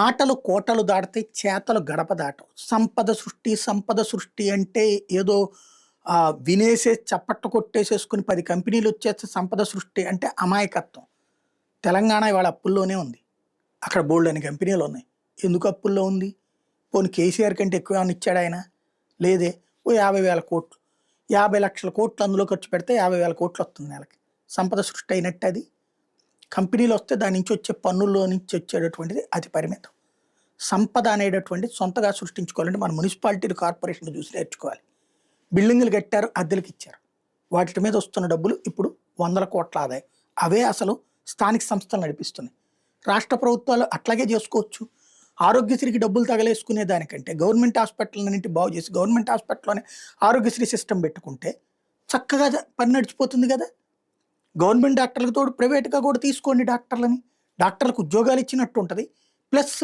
మాటలు కోటలు దాటితే చేతలు గడప దాటవు. సంపద సృష్టి అంటే ఏదో వినేసేసి చప్పట్లు కొట్టేసేసుకొని 10 కంపెనీలు వచ్చేస్తే సంపద సృష్టి అంటే అమాయకత్వం. తెలంగాణ ఇవాళ అప్పుల్లోనే ఉంది. అక్కడ బోల్డన్ని కంపెనీలు ఉన్నాయి. ఎందుకు అప్పుల్లో ఉంది? పోనీ కేసీఆర్ కంటే ఎక్కువ ఏమన్నా ఇచ్చాడా ఆయన? లేదే. ఓ 50,000 కోట్లు. 50 లక్షల కోట్లు అందులో ఖర్చు పెడితే 50,000 కోట్లు వస్తుంది నెలకి. సంపద సృష్టి అయినట్టు అది. కంపెనీలు వస్తే దాని నుంచి వచ్చే పన్నుల్లో నుంచి వచ్చేటటువంటిది అతి పరిమితం. సంపద అనేటటువంటిది సొంతగా సృష్టించుకోవాలంటే మన మున్సిపాలిటీలు కార్పొరేషన్లు చూసి నేర్చుకోవాలి. బిల్డింగులు కట్టారు, అద్దెలకు ఇచ్చారు. వాటి మీద వస్తున్న డబ్బులు ఇప్పుడు 100 కోట్ల ఆదాయం. అవే అసలు స్థానిక సంస్థలు నడిపిస్తున్నాయి. రాష్ట్ర ప్రభుత్వాలు అట్లాగే చేసుకోవచ్చు. ఆరోగ్యశ్రీకి డబ్బులు తగలేసుకునే దానికంటే గవర్నమెంట్ హాస్పిటల్ని బాగు చేసి గవర్నమెంట్ హాస్పిటల్లోనే ఆరోగ్యశ్రీ సిస్టమ్ పెట్టుకుంటే చక్కగా పని నడిచిపోతుంది కదా. గవర్నమెంట్ డాక్టర్లకు తోడు ప్రైవేట్గా కూడా తీసుకోండి డాక్టర్లని. డాక్టర్లకు ఉద్యోగాలు ఇచ్చినట్టు ఉంటుంది, ప్లస్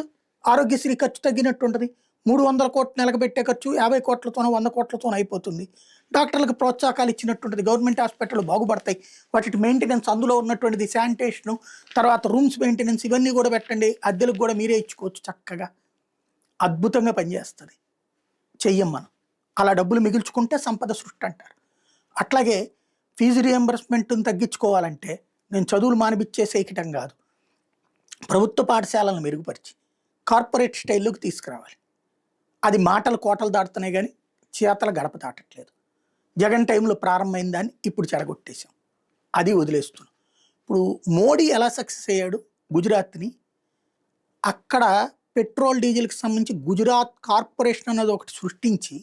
ఆరోగ్యశ్రీ ఖర్చు తగ్గినట్టు ఉంటుంది. 300 కోట్లు నెలకు పెట్టే ఖర్చు 50 కోట్లతోనో 100 కోట్లతోనో అయిపోతుంది. డాక్టర్లకు ప్రోత్సాహకాలు ఇచ్చినట్టుంటుంది. గవర్నమెంట్ హాస్పిటల్ బాగుపడతాయి. వాటి మెయింటెనెన్స్, అందులో ఉన్నటువంటిది శానిటేషను, తర్వాత రూమ్స్ మెయింటెనెన్స్ ఇవన్నీ కూడా పెట్టండి. అద్దెలకు కూడా మీరే ఇచ్చుకోవచ్చు. చక్కగా అద్భుతంగా పనిచేస్తుంది. చెయ్యం మనం. అలా డబ్బులు మిగిల్చుకుంటే సంపద సృష్టి అంటారు. అట్లాగే ఫీజు రియంబర్స్మెంట్ని తగ్గించుకోవాలంటే నేను చదువులు మానిపించేసేయటం కాదు, ప్రభుత్వ పాఠశాలను మెరుగుపరిచి కార్పొరేట్ స్టైల్లోకి తీసుకురావాలి. అది మాటలు కోటలు దాటుతున్నాయి కానీ చేతల గడప దాటట్లేదు. జగన్ టైంలో ప్రారంభమైన దాన్ని ఇప్పుడు చెడగొట్టేశాం. అది వదిలేస్తున్నాం. ఇప్పుడు మోడీ ఎలా సక్సెస్ అయ్యాడు? గుజరాత్ని అక్కడ పెట్రోల్ డీజిల్కి సంబంధించి గుజరాత్ కార్పొరేషన్ అనేది ఒకటి సృష్టించి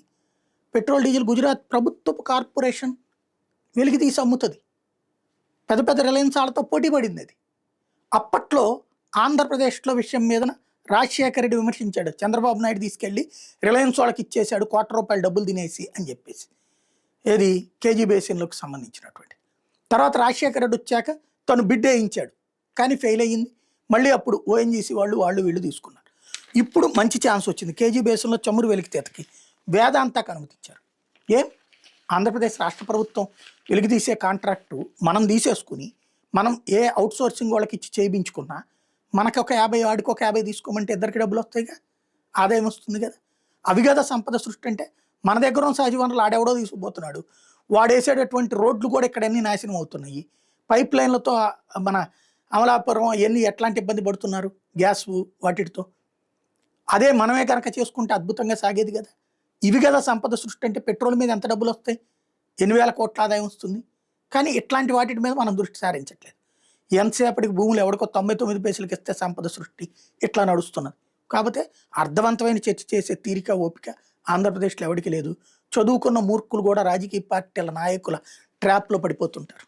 పెట్రోల్ డీజిల్ గుజరాత్ ప్రభుత్వపు కార్పొరేషన్ వెలికి తీసి అమ్ముతుంది. పెద్ద పెద్ద రిలయన్స్ వాళ్ళతో పోటీ పడింది అది. అప్పట్లో ఆంధ్రప్రదేశ్లో విషయం మీద రాజశేఖర రెడ్డి విమర్శించాడు. చంద్రబాబు నాయుడు తీసుకెళ్ళి రిలయన్స్ వాళ్ళకి ఇచ్చేశాడు, ₹1,00,00,000 డబ్బులు తినేసి అని చెప్పేసి. ఏది కేజీ బేసిన్లకు సంబంధించినటువంటి. తర్వాత రాజశేఖర రెడ్డి వచ్చాక తను బిడ్ వేయించాడు, కానీ ఫెయిల్ అయ్యింది. మళ్ళీ అప్పుడు ఓఎన్జీసీ వాళ్ళు వీళ్ళు తీసుకున్నారు. ఇప్పుడు మంచి ఛాన్స్ వచ్చింది. కేజీ బేసిన్లో చమురు వెలికితేతకి వేదాంతాకు అనుమతించారు. ఏం ఆంధ్రప్రదేశ్ రాష్ట్ర ప్రభుత్వం వెలికి తీసే కాంట్రాక్టు మనం తీసేసుకుని మనం ఏ అవుట్సోర్సింగ్ వాళ్ళకి ఇచ్చి చేయించుకున్నా మనకు ఒక 50, వాడికి ఒక 50 తీసుకోమంటే ఇద్దరికి డబ్బులు వస్తాయిగా, ఆదాయం వస్తుంది కదా. అవి కదా సంపద సృష్టి అంటే. మన దగ్గర ఉన్న సహజ వనరులు ఆడెవడో తీసుకుపోతున్నాడు. వాడేసేటటువంటి రోడ్లు కూడా ఇక్కడ అన్నీ నాశనం అవుతున్నాయి. పైప్ లైన్లతో మన అమలాపురం అవన్నీ ఎట్లాంటి ఇబ్బంది పడుతున్నారు, గ్యాస్ వాటితో. అదే మనమే కనుక చేసుకుంటే అద్భుతంగా సాగేది కదా. ఇవి కదా సంపద సృష్టి అంటే. పెట్రోల్ మీద ఎంత డబ్బులు వస్తాయి? 8,000 కోట్ల ఆదాయం వస్తుంది. కానీ ఇట్లాంటి వాటి మీద మనం దృష్టి సారించట్లేదు. ఎంతసేపటికి భూములు ఎవరికో 99 పైసలకి ఇస్తే సంపద సృష్టి ఇట్లా నడుస్తున్నది. కాకపోతే అర్థవంతమైన చర్చ చేసే తీరిక, ఓపిక ఆంధ్రప్రదేశ్లో ఎవరికి లేదు. చదువుకున్న మూర్ఖులు కూడా రాజకీయ పార్టీల నాయకుల ట్రాప్లో పడిపోతుంటారు.